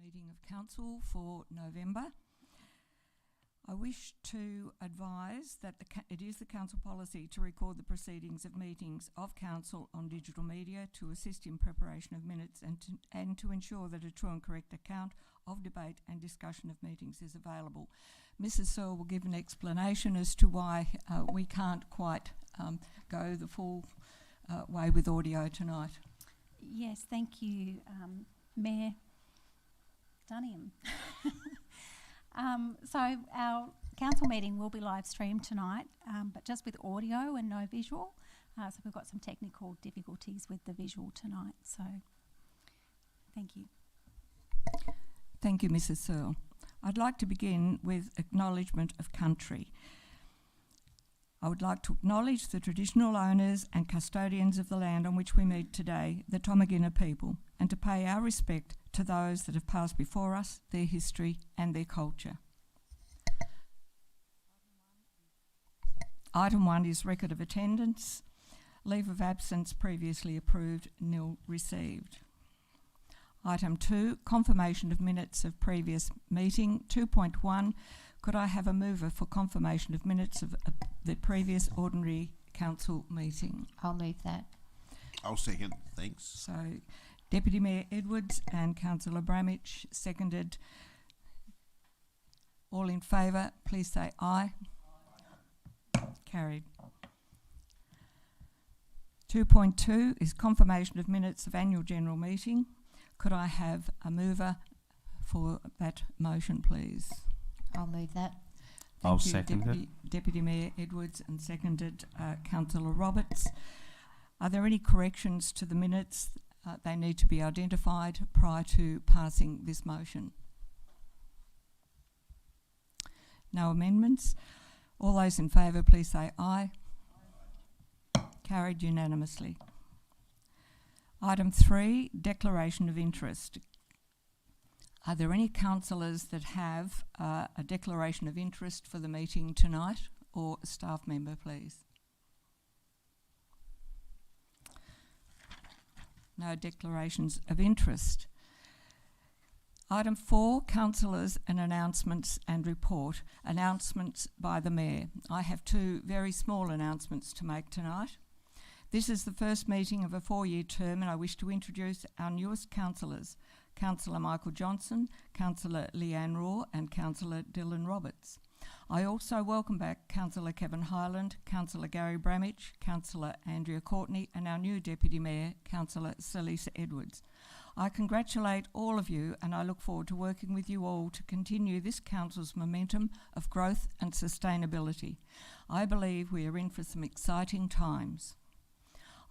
meeting of Council for November. I wish to advise that it is the Council policy to record the proceedings of meetings of Council on digital media to assist in preparation of minutes and to ensure that a true and correct account of debate and discussion of meetings is available. Mrs. Searle will give an explanation as to why we can't quite go the full way with audio tonight. Yes, thank you, Mayor Dunham. So our council meeting will be live streamed tonight, but just with audio and no visual. So we've got some technical difficulties with the visual tonight. So thank you. Thank you, Mrs. Searle. I'd like to begin with acknowledgement of country. I would like to acknowledge the traditional owners and custodians of the land on which we meet today, the Tomagina people, and to pay our respect to those that have passed before us, their history and their culture. Item 1 is record of attendance. Leave of absence previously approved, nil received. Item 2, confirmation of minutes of previous meeting. 2.1, could I have a mover for confirmation of minutes of the previous ordinary council meeting? I'll move that. I'll second, thanks. So, Deputy Mayor Edwards and Councillor Bramich seconded. All in favour, please say aye. Carried. 2.2 is confirmation of minutes of annual general meeting. Could I have a mover for that motion, please? I'll move that. I'll second it. Deputy Mayor Edwards and seconded Councillor Roberts. Are there any corrections to the minutes? They need to be identified prior to passing this motion. No amendments. All those in favour, please say aye. Carried unanimously. Item 3, declaration of interest. Are there any councillors that have a declaration of interest for the meeting tonight, or a staff member, please? No declarations of interest. Item 4, councillors and announcements and report. Announcements by the Mayor. I have 2 very small announcements to make tonight. This is the first meeting of a 4-year term, and I wish to introduce our newest councillors, Councillor Michael Johnson, Councillor Leanne Raw and Councillor Dylan Roberts. I also welcome back Councillor Kevin Hyland, Councillor Gary Bramich, Councillor Andrea Courtney and our new Deputy Mayor, Councillor Celisa Edwards. I congratulate all of you and I look forward to working with you all to continue this council's momentum of growth and sustainability. I believe we are in for some exciting times.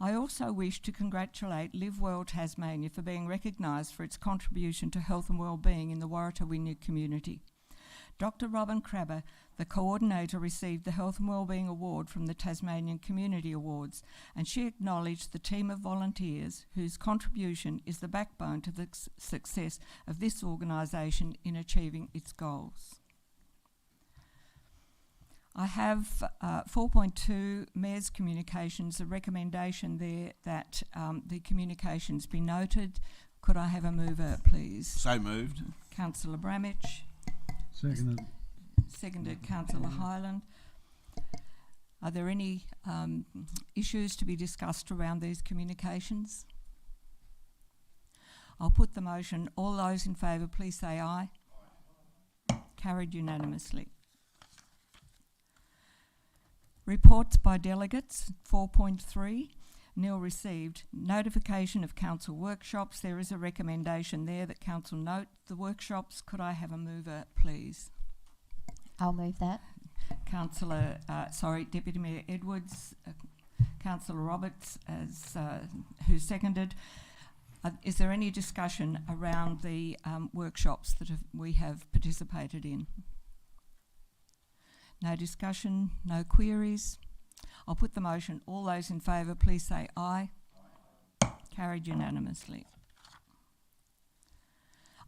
I also wish to congratulate Live Well Tasmania for being recognised for its contribution to health and wellbeing in the Waratah Wynyard community. Dr. Robin Crabber, the coordinator, received the Health and Wellbeing Award from the Tasmanian Community Awards, and she acknowledged the team of volunteers whose contribution is the backbone to the success of this organisation in achieving its goals. I have 4.2 Mayor's Communications, a recommendation there that the communications be noted. Could I have a mover, please? So moved. Councillor Bramich. Seconded. Seconded Councillor Hyland. Are there any issues to be discussed around these communications? I'll put the motion. All those in favour, please say aye. Carried unanimously. Reports by delegates, 4.3, nil received. Notification of council workshops. There is a recommendation there that council note the workshops. Could I have a mover, please? I'll move that. Deputy Mayor Edwards, Councillor Roberts, who seconded. Is there any discussion around the workshops that we have participated in? No discussion, no queries. I'll put the motion. All those in favour, please say aye. Carried unanimously.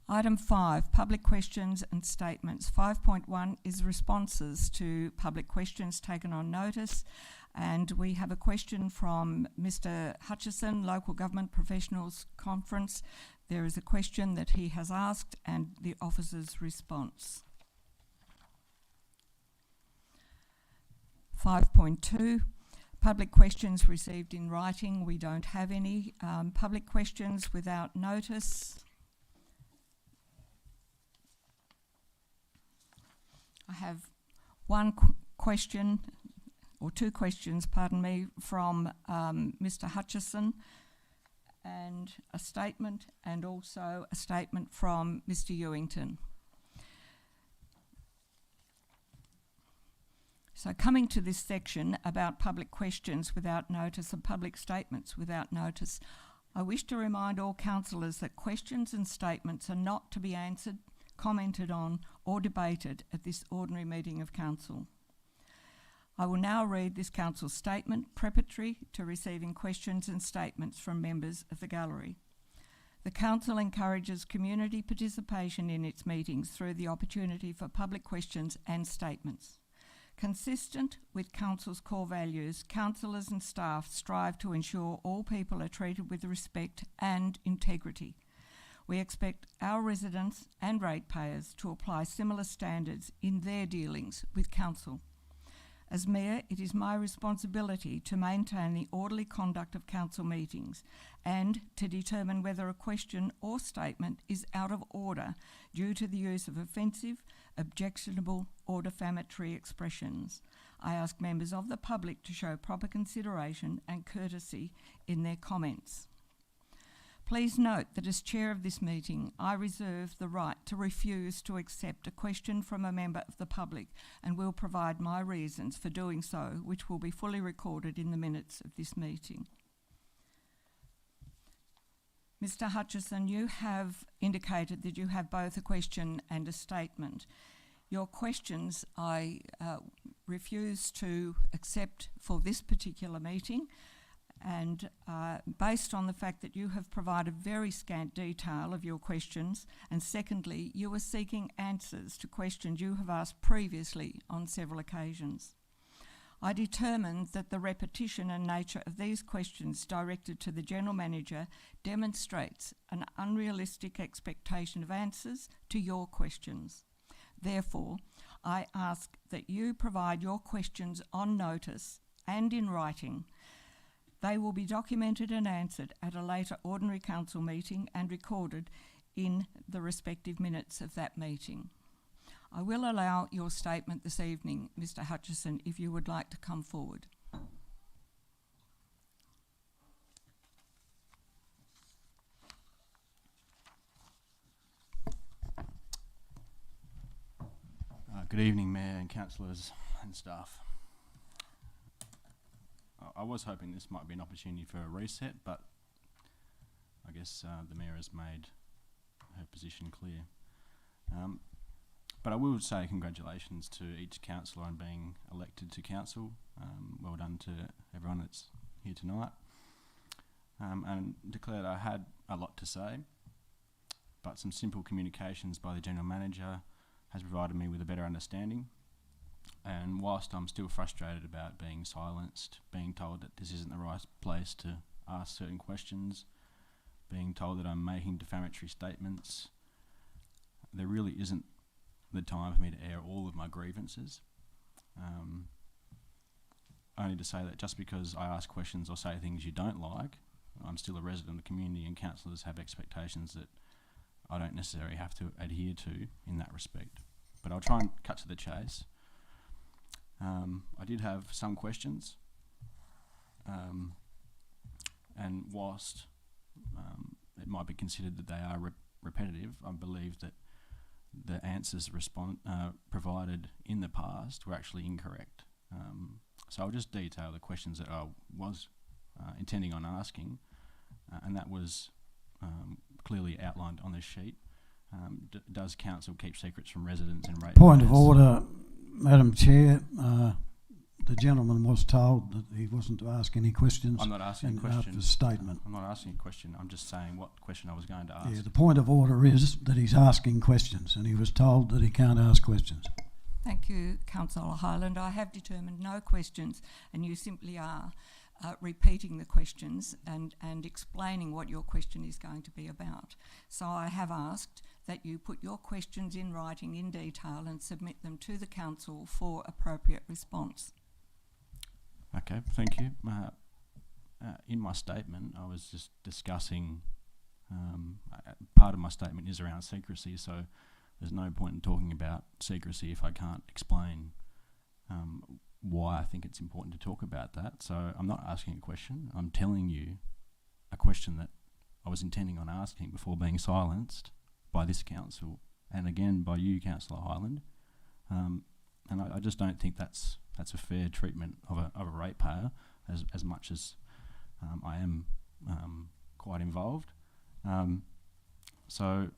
Item 5, public questions and statements. 5.1 is responses to public questions taken on notice, and we have a question from Mr. Hutchison, Local Government Professionals Conference. There is a question that he has asked and the officer's response. 5.2, public questions received in writing. We don't have any. Public questions without notice. I have one question, or two questions, pardon me, from Mr. Hutchison, and a statement, and also a statement from Mr. Ewington. So coming to this section about public questions without notice and public statements without notice, I wish to remind all councillors that questions and statements are not to be answered, commented on or debated at this ordinary meeting of council. I will now read this council statement preparatory to receiving questions and statements from members of the gallery. The council encourages community participation in its meetings through the opportunity for public questions and statements. Consistent with council's core values, councillors and staff strive to ensure all people are treated with respect and integrity. We expect our residents and ratepayers to apply similar standards in their dealings with council. As Mayor, it is my responsibility to maintain the orderly conduct of council meetings and to determine whether a question or statement is out of order due to the use of offensive, objectionable or defamatory expressions. I ask members of the public to show proper consideration and courtesy in their comments. Please note that as chair of this meeting, I reserve the right to refuse to accept a question from a member of the public and will provide my reasons for doing so, which will be fully recorded in the minutes of this meeting. Mr. Hutchison, you have indicated that you have both a question and a statement. Your questions I refuse to accept for this particular meeting, and based on the fact that you have provided very scant detail of your questions, and secondly, you are seeking answers to questions you have asked previously on several occasions. I determined that the repetition and nature of these questions directed to the General Manager demonstrates an unrealistic expectation of answers to your questions. Therefore, I ask that you provide your questions on notice and in writing. They will be documented and answered at a later ordinary council meeting and recorded in the respective minutes of that meeting. I will allow your statement this evening, Mr. Hutchison, if you would like to come forward. Good evening, Mayor and councillors and staff. I was hoping this might be an opportunity for a reset, but I guess the Mayor has made her position clear. But I will say congratulations to each councillor on being elected to council. Well done to everyone that's here tonight. And declare that I had a lot to say, but some simple communications by the General Manager has provided me with a better understanding. And whilst I'm still frustrated about being silenced, being told that this isn't the right place to ask certain questions, being told that I'm making defamatory statements, there really isn't the time for me to air all of my grievances. Only to say that just because I ask questions or say things you don't like, I'm still a resident of the community, and councillors have expectations that I don't necessarily have to adhere to in that respect. But I'll try and cut to the chase. I did have some questions, and whilst it might be considered that they are repetitive, I believe that the answers provided in the past were actually incorrect. So I'll just detail the questions that I was intending on asking, and that was clearly outlined on this sheet. Does council keep secrets from residents and ratepayers? Point of order, Madam Chair. The gentleman was told that he wasn't to ask any questions. I'm not asking a question. Statement. I'm not asking a question. I'm just saying what question I was going to ask. Yeah, the point of order is that he's asking questions, and he was told that he can't ask questions. Thank you, Councillor Highland. I have determined no questions, and you simply are repeating the questions and explaining what your question is going to be about. So I have asked that you put your questions in writing in detail and submit them to the council for appropriate response. Okay, thank you. In my statement, I was just discussing, part of my statement is around secrecy, so there's no point in talking about secrecy if I can't explain why I think it's important to talk about that. So I'm not asking a question, I'm telling you a question that I was intending on asking before being silenced by this council and again by you, Councillor Hyland. And I just don't think that's a fair treatment of a ratepayer as much as I am quite involved. So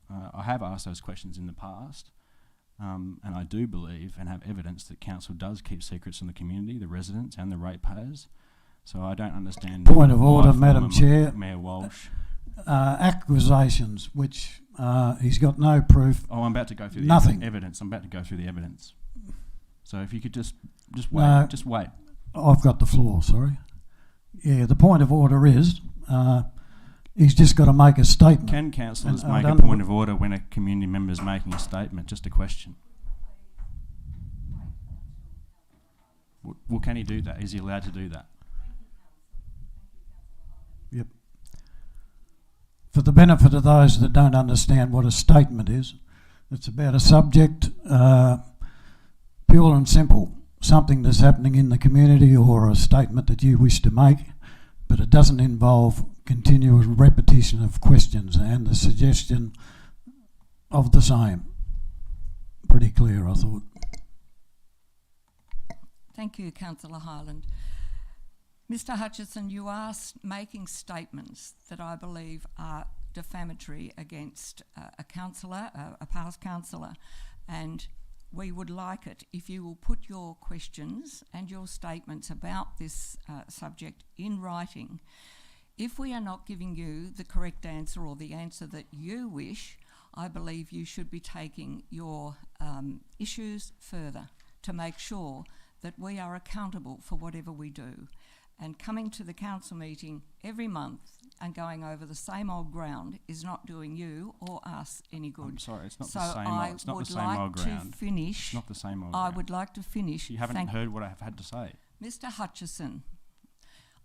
I have asked those questions in the past, and I do believe and have evidence that council does keep secrets from the community, the residents and the ratepayers. So I don't understand. Point of order, why Madam former Chair. Mayor Walsh. Accusations, which he's got no proof. Oh, I'm about to go through Nothing. the evidence. I'm about to go through the evidence. So if you could just wait, No. just wait. I've got the floor, sorry. Yeah, the point of order is he's just got to make a statement. Can councillors And I make a don't- point of order when a community member is making a statement? Just a question. Well, can he do that? Is he allowed to do that? Yep. For the benefit of those that don't understand what a statement is, it's about a subject, pure and simple, something that's happening in the community or a statement that you wish to make, but it doesn't involve continuous repetition of questions and the suggestion of the same. Pretty clear, I thought. Thank you, Councillor Hyland. Mr Hutchison, you are making statements that I believe are defamatory against a councillor, a past councillor, and we would like it if you will put your questions and your statements about this subject in writing. If we are not giving you the correct answer or the answer that you wish, I believe you should be taking your issues further to make sure that we are accountable for whatever we do. And coming to the council meeting every month and going over the same old ground is not doing you or us any good. I'm sorry, it's not So the same. It's not the same old ground. Finish. It's not the same old I ground. would like to finish. You haven't heard what I have had to say. Mr Hutchison,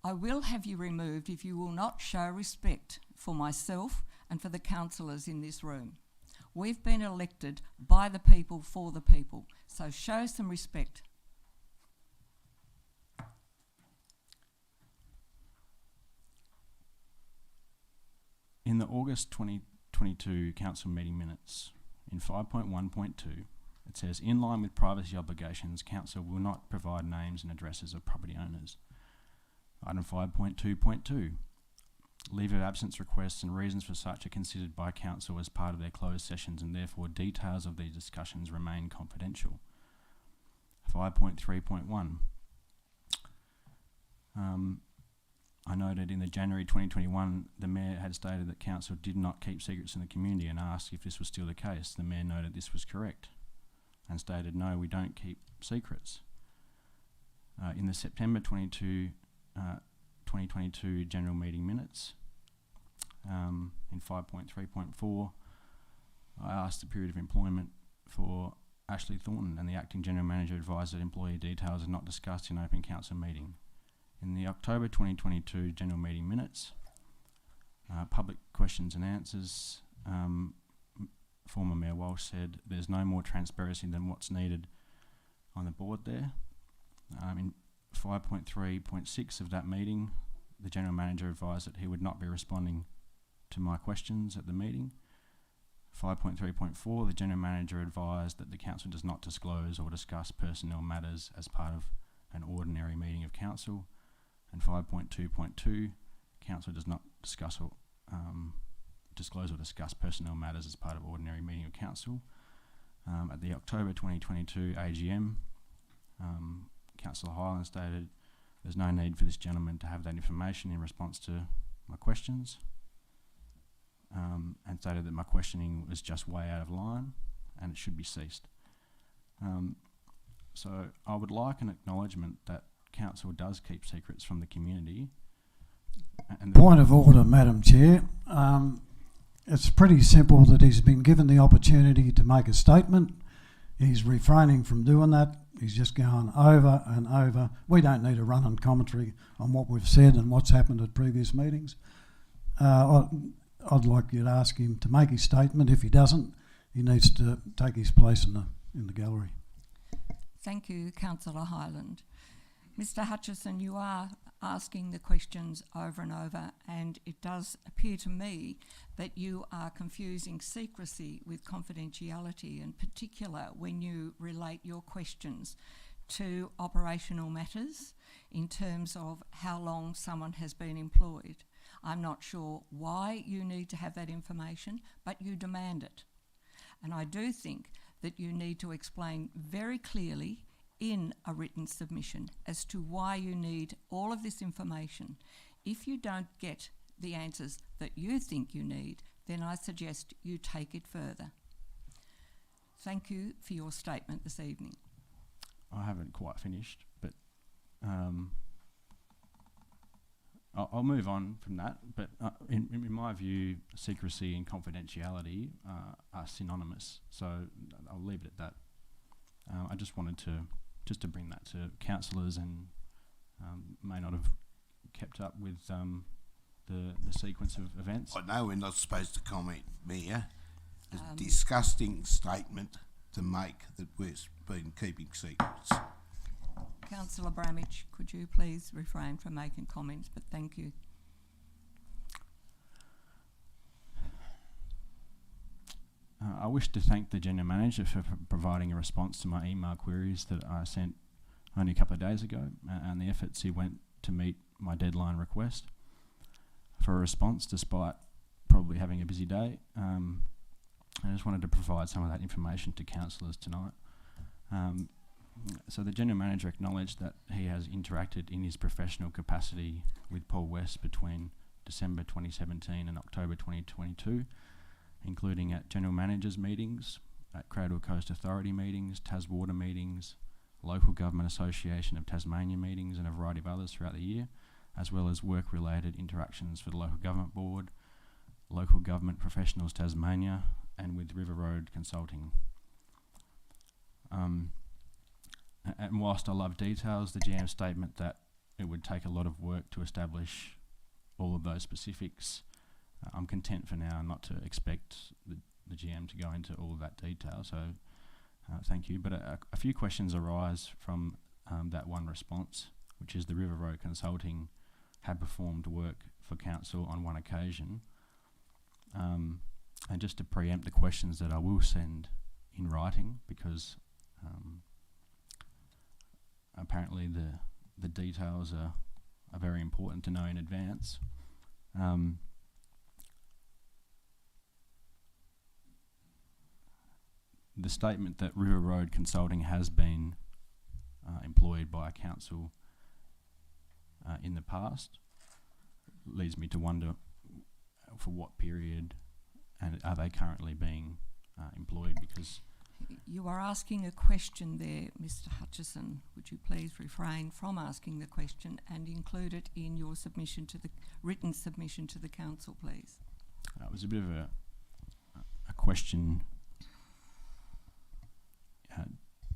I will have you removed if you will not show respect for myself and for the councillors in this room. We've been elected by the people for the people, so show some respect. In the August 2022 council meeting minutes, in 5.1.2, it says, in line with privacy obligations, council will not provide names and addresses of property owners. Item 5.2.2, leave of absence requests and reasons for such are considered by council as part of their closed sessions and therefore details of these discussions remain confidential. 5.3.1, I noted in the January 2021, the Mayor had stated that council did not keep secrets in the community and asked if this was still the case. The Mayor noted this was correct and stated, no, we don't keep secrets. In the September 2022 general meeting minutes, in 5.3.4, I asked the period of employment for Ashley Thornton, and the acting general manager advised that employee details are not discussed in open council meeting. In the October 2022 general meeting minutes, public questions and answers, former Mayor Walsh said there's no more transparency than what's needed on the board there. In 5.3.6 of that meeting, the general manager advised that he would not be responding to my questions at the meeting. 5.3.4, the general manager advised that the council does not disclose or discuss personnel matters as part of an ordinary meeting of council. And 5.2.2, council does not discuss or disclose or discuss personnel matters as part of ordinary meeting of council. At the October 2022 AGM, Councillor Hyland stated there's no need for this gentleman to have that information in response to my questions, and stated that my questioning was just way out of line and it should be ceased. So I would like an acknowledgement that council does keep secrets from the community. Point of order, Madam Chair. It's pretty simple that he's been given the opportunity to make a statement. He's refraining from doing that. He's just going over and over. We don't need a run-on commentary on what we've said and what's happened at previous meetings. I'd like you to ask him to make his statement. If he doesn't, he needs to take his place in the gallery. Thank you, Councillor Highland. Mr Hutchison, you are asking the questions over and over, and it does appear to me that you are confusing secrecy with confidentiality, in particular when you relate your questions to operational matters in terms of how long someone has been employed. I'm not sure why you need to have that information, but you demand it. And I do think that you need to explain very clearly in a written submission as to why you need all of this information. If you don't get the answers that you think you need, then I suggest you take it further. Thank you for your statement this evening. I haven't quite finished, but I'll move on from that. But in my view, secrecy and confidentiality are synonymous, so I'll leave it at that. I just wanted to bring that to councillors, and may not have kept up with the sequence of events. I know we're not supposed to comment, Mayor. It's a disgusting statement to make that we've been keeping secrets. Councillor Bramage, could you please refrain from making comments, but thank you. I wish to thank the General Manager for providing a response to my email queries that I sent only a couple of days ago, and the efforts he went to meet my deadline request for a response despite probably having a busy day. I just wanted to provide some of that information to councillors tonight. So the General Manager acknowledged that he has interacted in his professional capacity with Paul West between December 2017 and October 2022, including at General Managers meetings, at Cradle Coast Authority meetings, Taswater meetings, Local Government Association of Tasmania meetings, and a variety of others throughout the year, as well as work-related interactions for the Local Government Board, Local Government Professionals Tasmania, and with River Road Consulting. And whilst I love details, the GM statement that it would take a lot of work to establish all of those specifics, I'm content for now not to expect the GM to go into all of that detail, so thank you. But a few questions arise from that one response, which is the River Road Consulting had performed work for council on one occasion. And just to preempt the questions that I will send in writing, because apparently the details are very important to know in advance. The statement that River Road Consulting has been employed by a council in the past leads me to wonder for what period, and are they currently being employed? Because you are asking a question there, Mr Hutchison. Would you please refrain from asking the question and include it in your submission to the written submission to the council, please? It was a bit of a question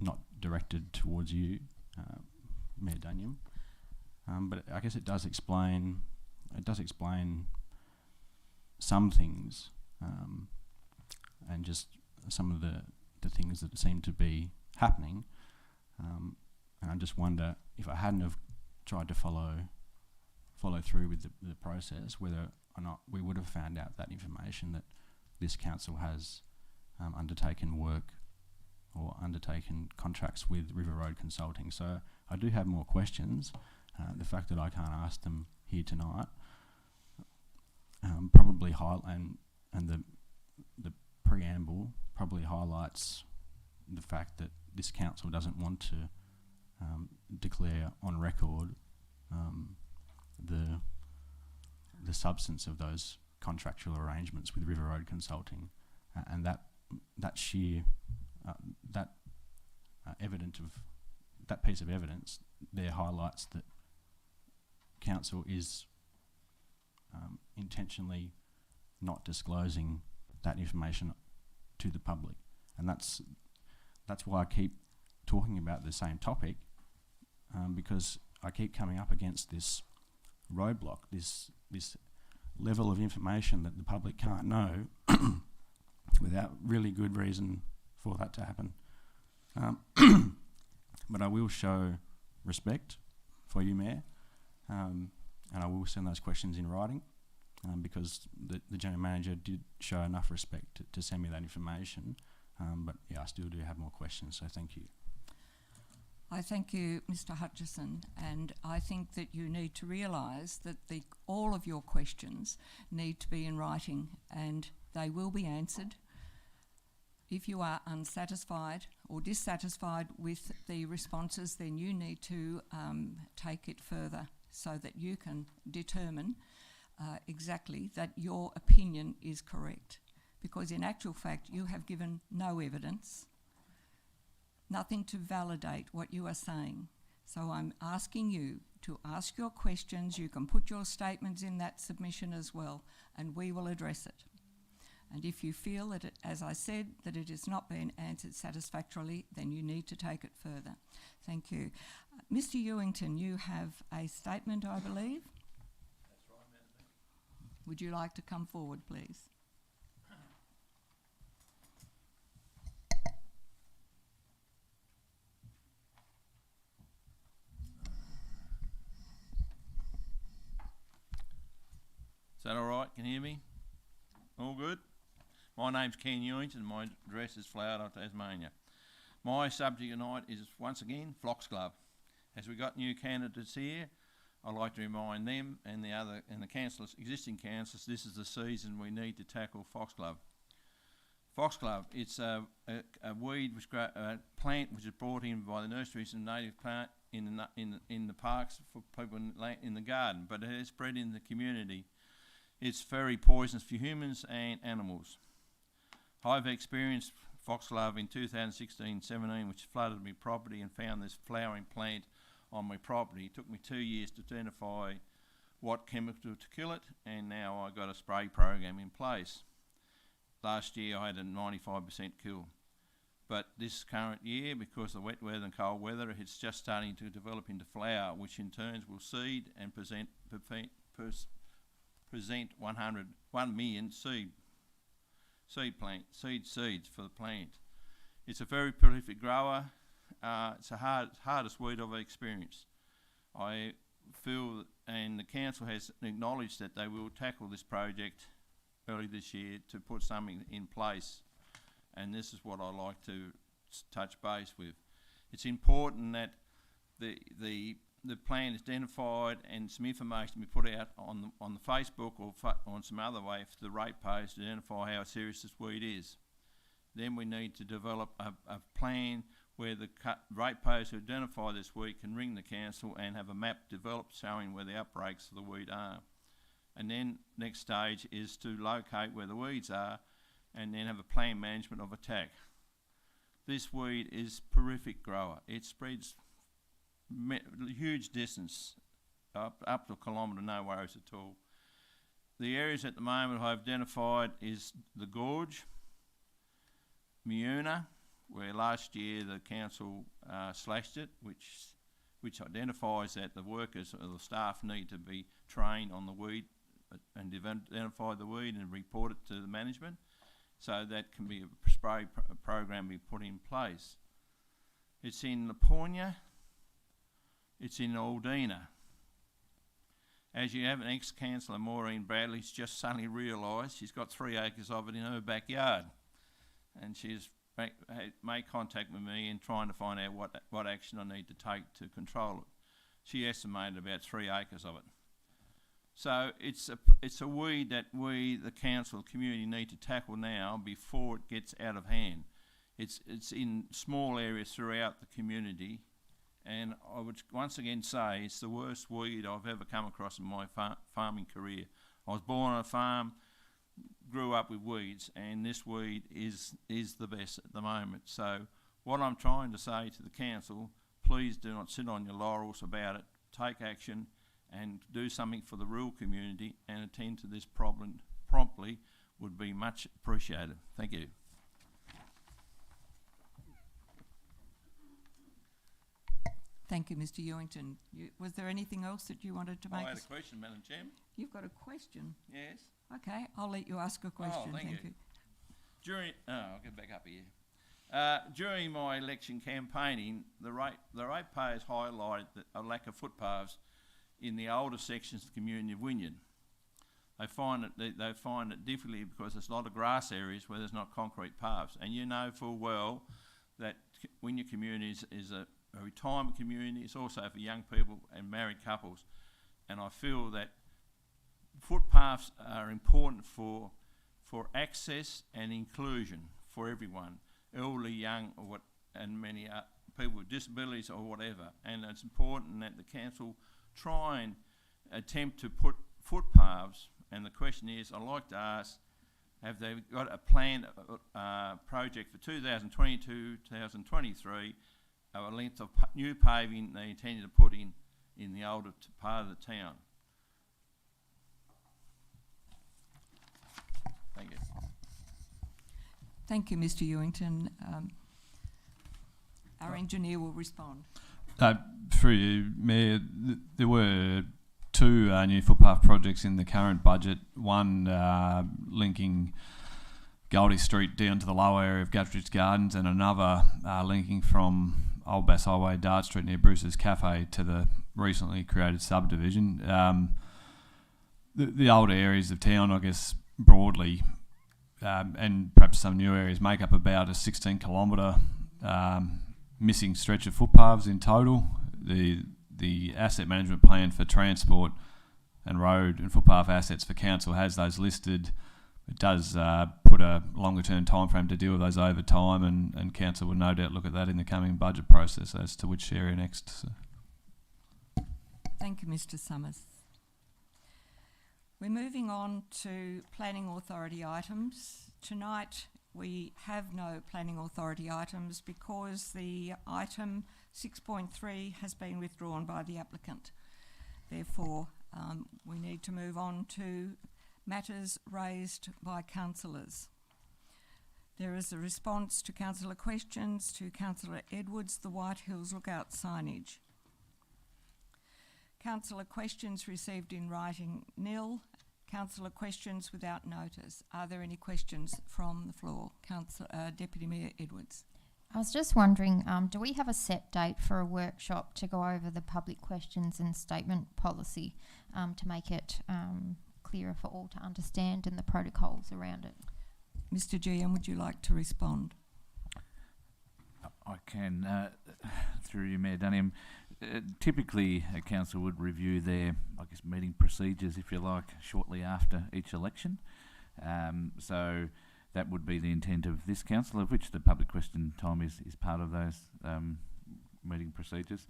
not directed towards you, Mayor Duniam, but I guess it does explain some things, and just some of the things that seem to be happening, and I just wonder if I hadn't have tried to follow through with the process, whether or not we would have found out that information, that this council has undertaken work or undertaken contracts with River Road Consulting. So I do have more questions. The fact that I can't ask them here tonight probably and the preamble probably highlights the fact that this council doesn't want to declare on record the substance of those contractual arrangements with River Road Consulting, and that sheer that piece of evidence there highlights that council is intentionally not disclosing that information to the public, and that's why I keep talking about the same topic, because I keep coming up against this roadblock, this level of information that the public can't know without really good reason for that to happen. But I will show respect for you, Mayor, and I will send those questions in writing, because the General Manager did show enough respect to send me that information. But yeah, I still do have more questions, so thank you. I thank you, Mr. Hutchison, and I think that you need to realise that all of your questions need to be in writing, and they will be answered. If you are unsatisfied or dissatisfied with the responses, then you need to take it further so that you can determine exactly that your opinion is correct. Because in actual fact, you have given no evidence, nothing to validate what you are saying. So I'm asking you to ask your questions. You can put your statements in that submission as well, and we will address it. And if you feel that, as I said, that it has not been answered satisfactorily, then you need to take it further. Thank you. Mr. Ewington, you have a statement, I believe. That's right, Madam. Would you like to come forward, please? Is that all right? Can you hear me? All good? My name's Ken Ewington and my address is Flower, Tasmania. My subject tonight is, once again, Foxglove. As we've got new candidates here, I'd like to remind them and the councillors, existing councillors, this is the season we need to tackle foxglove. Foxglove, it's a weed, plant which is brought in by the nurseries and native plant in the parks for people in the garden, but it has spread in the community. It's very poisonous for humans and animals. I've experienced foxglove in 2016-17, which flooded my property and found this flowering plant on my property. It took me 2 years to identify what chemical to kill it, and now I've got a spray program in place. Last year I had a 95% kill. But this current year, because of the wet weather and cold weather, it's just starting to develop into flower, which in turn will seed and present 1 million seeds for the plant. It's a very prolific grower. It's the hardest weed I've experienced. I feel, and the council has acknowledged that they will tackle this project early this year to put something in place, and this is what I like to touch base with. It's important that the plan is identified and some information be put out on the Facebook or on some other way for the ratepayers to identify how serious this weed is. Then we need to develop a plan where the ratepayers who identify this weed can ring the council and have a map developed showing where the outbreaks of the weed are. And then next stage is to locate where the weeds are and then have a plan management of attack. This weed is a prolific grower. It spreads huge distance, up to a kilometre, no worries at all. The areas at the moment I've identified is the Gorge, Miuna, where last year the council slashed it, which identifies that the workers or the staff need to be trained on the weed and identify the weed and report it to the management, so that can be a spray program be put in place. It's in Laponia, it's in Aldina. As you have an ex-councillor, Maureen Bradley's just suddenly realised she's got 3 acres of it in her backyard, and she's made contact with me and trying to find out what action I need to take to control it. She estimated about 3 acres of it. So it's a weed that we, the council, community, need to tackle now before it gets out of hand. It's in small areas throughout the community, and I would once again say it's the worst weed I've ever come across in my farming career. I was born on a farm, grew up with weeds, and this weed is the best at the moment. So what I'm trying to say to the council, please do not sit on your laurels about it. Take action and do something for the rural community and attend to this problem promptly would be much appreciated. Thank you. Thank you, Mr. Ewington. Was there anything else that you wanted to make? I had a question, Madam Chairman. You've got a question? Yes. Okay, I'll let you ask a question. Thank you. you. I'll get back up here. During my election campaigning, the ratepayers highlighted a lack of footpaths in the older sections of the community of Wynyard. They find it difficult because there's a lot of grass areas where there's not concrete paths, and you know full well that Wynyard community is a retirement community. It's also for young people and married couples, and I feel that footpaths are important for access and inclusion for everyone, elderly, young, and many people with disabilities or whatever. And it's important that the council try and attempt to put footpaths. And the question is, I'd like to ask, have they got a planned project for 2022-2023 of a length of new paving they intended to put in the older part of the town? Thank you. Thank you, Mr. Ewington. Our engineer will respond. Through you, Mayor, there were two new footpath projects in the current budget. One linking Goldie Street down to the lower area of Guthridge Gardens, and another linking from Old Bass Highway, Dart Street near Bruce's Cafe to the recently created subdivision. The older areas of town, I guess, broadly, and perhaps some new areas, make up about a 16 kilometre missing stretch of footpaths in total. The asset management plan for transport and road and footpath assets for council has those listed. It does put a longer term time frame to deal with those over time, and council will no doubt look at that in the coming budget process as to which area next. So. Thank you, Mr. Summers. We're moving on to Planning Authority items. Tonight we have no Planning Authority items because the item 6.3 has been withdrawn by the applicant. Therefore, we need to move on to matters raised by councillors. There is a response to councillor questions to Councillor Edwards, the White Hills Lookout signage. Councillor questions received in writing, nil. Councillor questions without notice. Are there any questions from the floor? Deputy Mayor Edwards. I was just wondering, do we have a set date for a workshop to go over the public questions and statement policy to make it clearer for all to understand and the protocols around it? Mr. GM, would you like to respond? I can, through you, Mayor Dunham. Typically, a council would review their, meeting procedures, if you like, shortly after each election. So that would be the intent of this council, of which the public question time is part of those meeting procedures.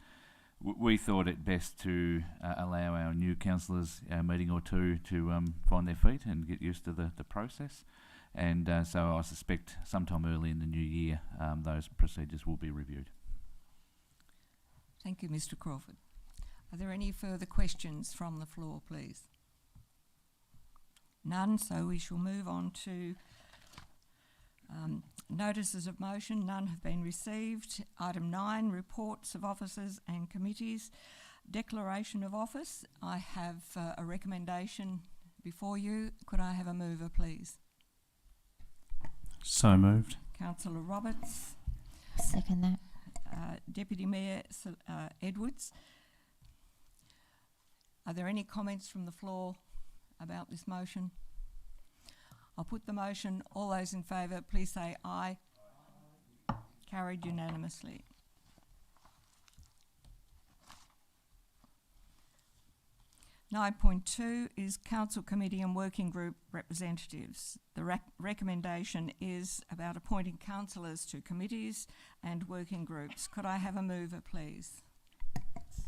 We thought it best to allow our new councillors a meeting or two to find their feet and get used to the process. And so I suspect sometime early in the new year, those procedures will be reviewed. Thank you, Mr. Crawford. Are there any further questions from the floor, please? None, so we shall move on to notices of motion. None have been received. Item 9, reports of officers and committees. Declaration of office. I have a recommendation before you. Could I have a mover, please? So moved. Councillor Roberts. Second that. Deputy Mayor Edwards. Are there any comments from the floor about this motion? I'll put the motion. All those in favour, please say aye. Aye. Carried unanimously. Nine 9.2 is Council Committee and Working Group representatives. The recommendation is about appointing councillors to committees and working groups. Could I have a mover, please?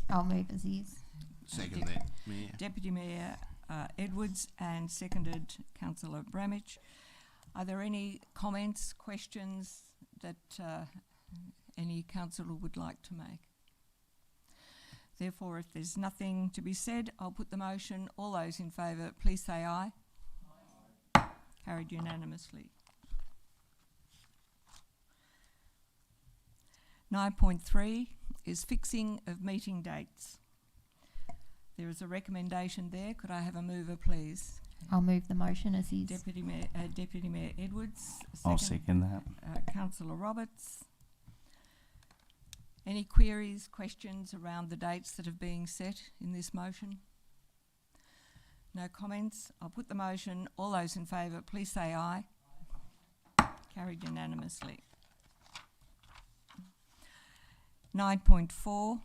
I'll move as is. Second that, Mayor. Deputy Mayor Edwards and seconded Councillor Bramage. Are there any comments, questions that any councillor would like to make? Therefore, if there's nothing to be said, I'll put the motion. All those in favour, please say aye. Aye. Carried unanimously. 9.3 is fixing of meeting dates. There is a recommendation there. Could I have a mover, please? I'll move the motion as is. Deputy Mayor Edwards. I'll second that. Councillor Roberts. Any queries, questions around the dates that are being set in this motion? No comments. I'll put the motion. All those in favour, please say aye. Carried unanimously. 9.4,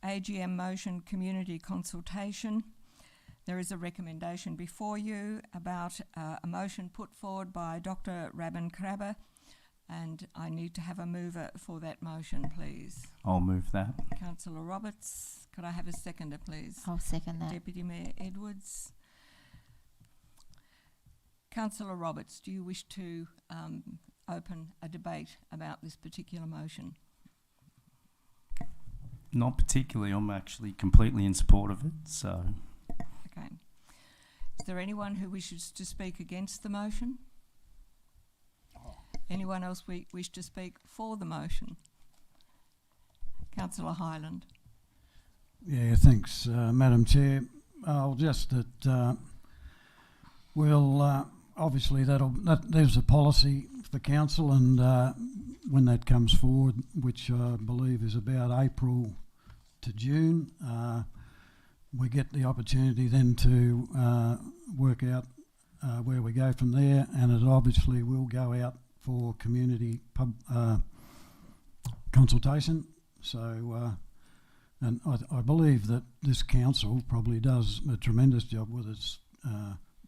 AGM motion community consultation. There is a recommendation before you about a motion put forward by Dr. Rabin Krabbe, and I need to have a mover for that motion, please. I'll move that. Councillor Roberts. Could I have a seconder, please? I'll second that. Deputy Mayor Edwards. Councillor Roberts, do you wish to open a debate about this particular motion? Not particularly. I'm actually completely in support of it. So, Okay. Is there anyone who wishes to speak against the motion? Anyone else wish to speak for the motion? Councillor Hyland. Yeah, thanks, Madam Chair. I'll just that we'll obviously there's a policy for the council, and when that comes forward, which I believe is about April to June, we get the opportunity then to work out where we go from there, and it obviously will go out for community consultation. So, and I believe that this council probably does a tremendous job with its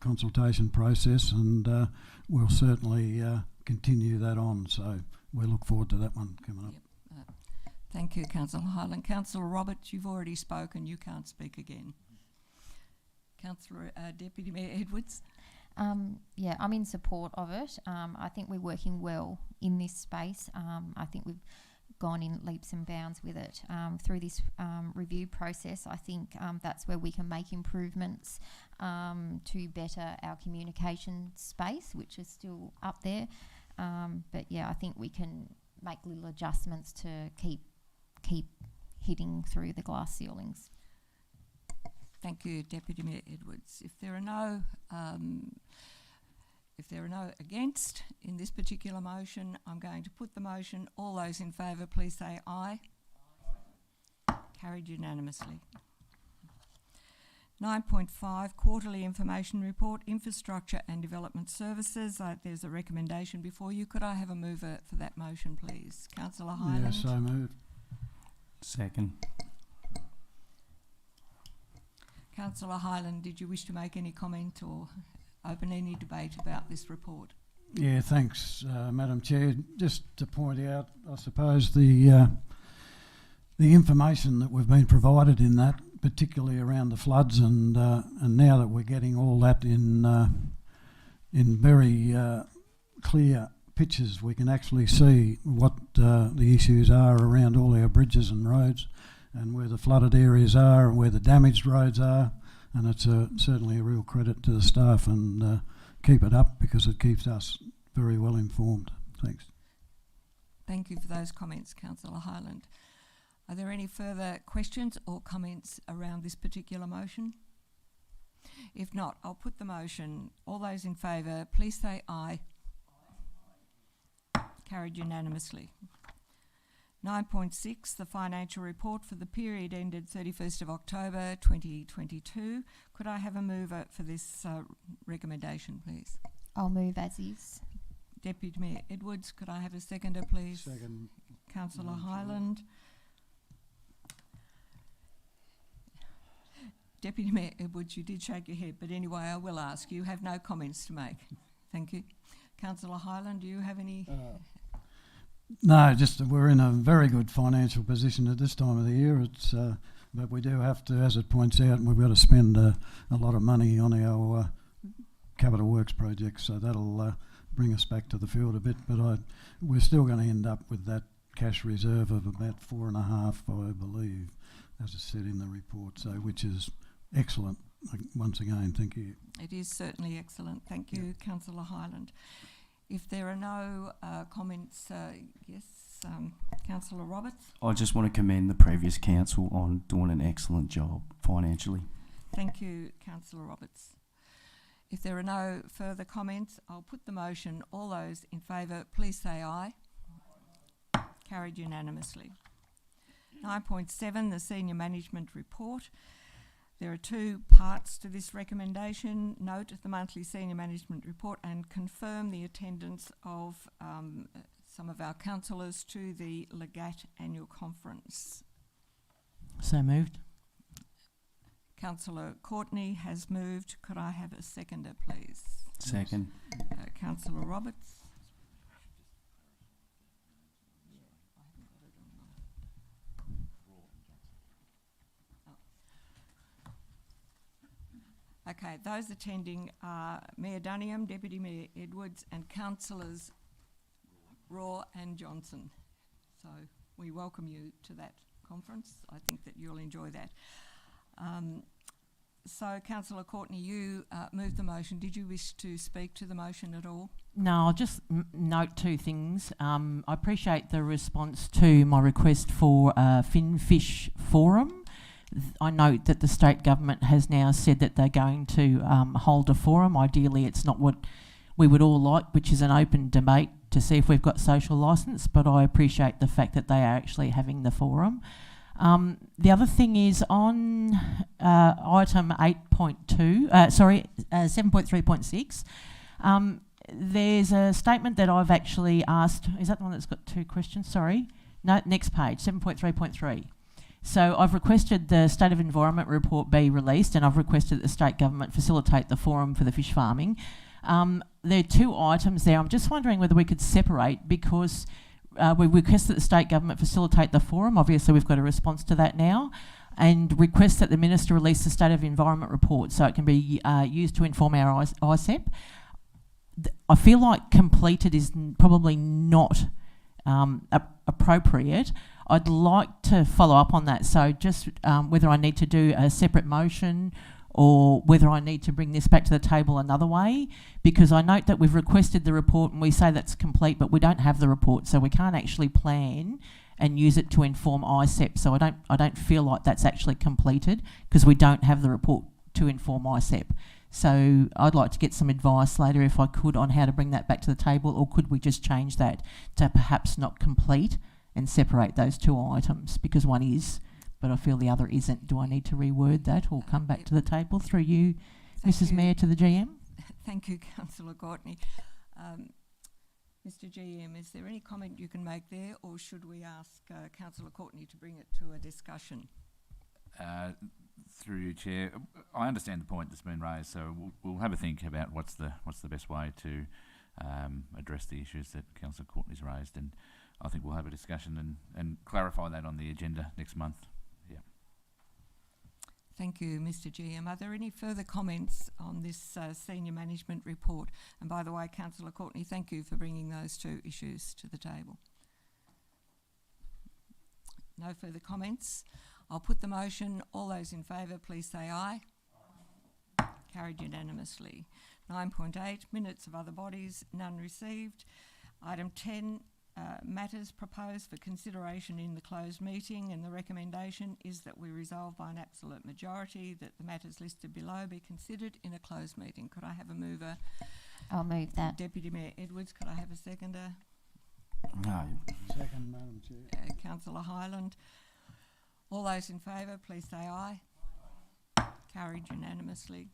consultation process, and we'll certainly continue that on. So we look forward to that one coming up. Yep. Thank you, Councillor Hyland. Councillor Roberts, you've already spoken. You can't speak again. Councillor Deputy Mayor Edwards. Yeah, I'm in support of it. I think we're working well in this space. I think we've gone in leaps and bounds with it through this review process. I think that's where we can make improvements to better our communication space, which is still up there. But yeah, I think we can make little adjustments to keep hitting through the glass ceilings. Thank you, Deputy Mayor Edwards. If there are no against in this particular motion, I'm going to put the motion. All those in favour, please say aye. Aye. Carried unanimously. 9.5, Quarterly Information Report, Infrastructure and Development Services. There's a recommendation before you. Could I have a mover for that motion, please? Councillor Hyland. Yes, so moved. second. Councillor Hyland, did you wish to make any comment or open any debate about this report? Yeah, thanks, Madam Chair. Just to point out, I suppose the information that we've been provided in that, particularly around the floods, and now that we're getting all that in very clear pictures, we can actually see what the issues are around all our bridges and roads, and where the flooded areas are and where the damaged roads are, and it's certainly a real credit to the staff, and keep it up because it keeps us very well informed. Thanks. Thank you for those comments, Councillor Hyland. Are there any further questions or comments around this particular motion? If not, I'll put the motion. All those in favour, please say aye. Aye. Carried unanimously. 9.6, the financial report for the period ended 31st of October 2022. Could I have a mover for this recommendation, please? I'll move as is. Deputy Mayor Edwards, could I have a seconder, please? Second. Councillor Hyland. Deputy Mayor Edwards, you did shake your head, but anyway, I will ask. You have no comments to make. Thank you. Councillor Hyland, do you have any? No, just we're in a very good financial position at this time of the year. It's but we do have to, as it points out, and we've got to spend a lot of money on our capital works projects, so that'll bring us back to the field a bit. But we're still going to end up with that cash reserve of about 4.5, I believe, as I said in the report, so which is excellent. Once again, thank you. It is certainly excellent. Thank you, Councillor Highland. If there are no comments, yes, Councillor Roberts. I just want to commend the previous council on doing an excellent job financially. Thank you, Councillor Roberts. If there are no further comments, I'll put the motion. All those in favour, please say aye. Carried unanimously. 9.7, the Senior Management Report. There are two parts to this recommendation. Note the monthly Senior Management Report and confirm the attendance of some of our councillors to the Legat Annual Conference. So moved. Councillor Courtney has moved. Could I have a seconder, please? Second. Councillor Roberts. Okay, those attending are Mayor Dunningham, Deputy Mayor Edwards and Councillors Raw and Johnson. So we welcome you to that conference. I think that you'll enjoy that. So Councillor Courtney, you moved the motion. Did you wish to speak to the motion at all? No, I'll just note two things. I appreciate the response to my request for a Finfish forum. I note that the state government has now said that they're going to hold a forum. Ideally, it's not what we would all like, which is an open debate to see if we've got social licence, but I appreciate the fact that they are actually having the forum. The other thing is on item 7.3.6, there's a statement that I've actually asked. Is that the one that's got two questions? Sorry. No, next page, 7.3.3. So I've requested the State of Environment report be released, and I've requested that the state government facilitate the forum for the fish farming. There are two items there. I'm just wondering whether we could separate, because we request that the state government facilitate the forum. Obviously, we've got a response to that now, and request that the Minister release the State of Environment report so it can be used to inform our ICEP. I feel like completed is probably not appropriate. I'd like to follow up on that. So just whether I need to do a separate motion or whether I need to bring this back to the table another way, because I note that we've requested the report and we say that's complete, but we don't have the report, so we can't actually plan and use it to inform ICEP. So I don't feel like that's actually completed because we don't have the report to inform ICEP. So I'd like to get some advice later, if I could, on how to bring that back to the table, or could we just change that to perhaps not complete and separate those two items, because one is, but I feel the other isn't. Do I need to reword that or come back to the table through you, Mrs. Mayor, to the GM? Thank you, Councillor Courtney. Mr. GM, is there any comment you can make there, or should we ask Councillor Courtney to bring it to a discussion? Through you, Chair, I understand the point that's been raised, so we'll have a think about what's the best way to address the issues that Councillor Courtney's raised, and I think we'll have a discussion and clarify that on the agenda next month. Yeah. Thank you, Mr. GM. Are there any further comments on this senior management report? And by the way, Councillor Courtney, thank you for bringing those two issues to the table. No further comments. I'll put the motion. All those in favour, please say aye. Aye. Carried unanimously. 9.8, minutes of other bodies, none received. Item 10, matters proposed for consideration in the closed meeting, and the recommendation is that we resolve by an absolute majority that the matters listed below be considered in a closed meeting. Could I have a mover? I'll move that. Deputy Mayor Edwards, could I have a seconder? No. Second, Madam Chair. Councillor Highland. All those in favour, please say aye. Carried unanimously.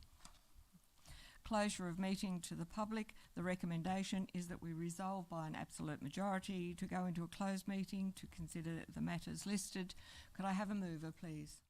Closure of meeting to the public. The recommendation is that we resolve by an absolute majority to go into a closed meeting to consider the matters listed. Could I have a mover, please?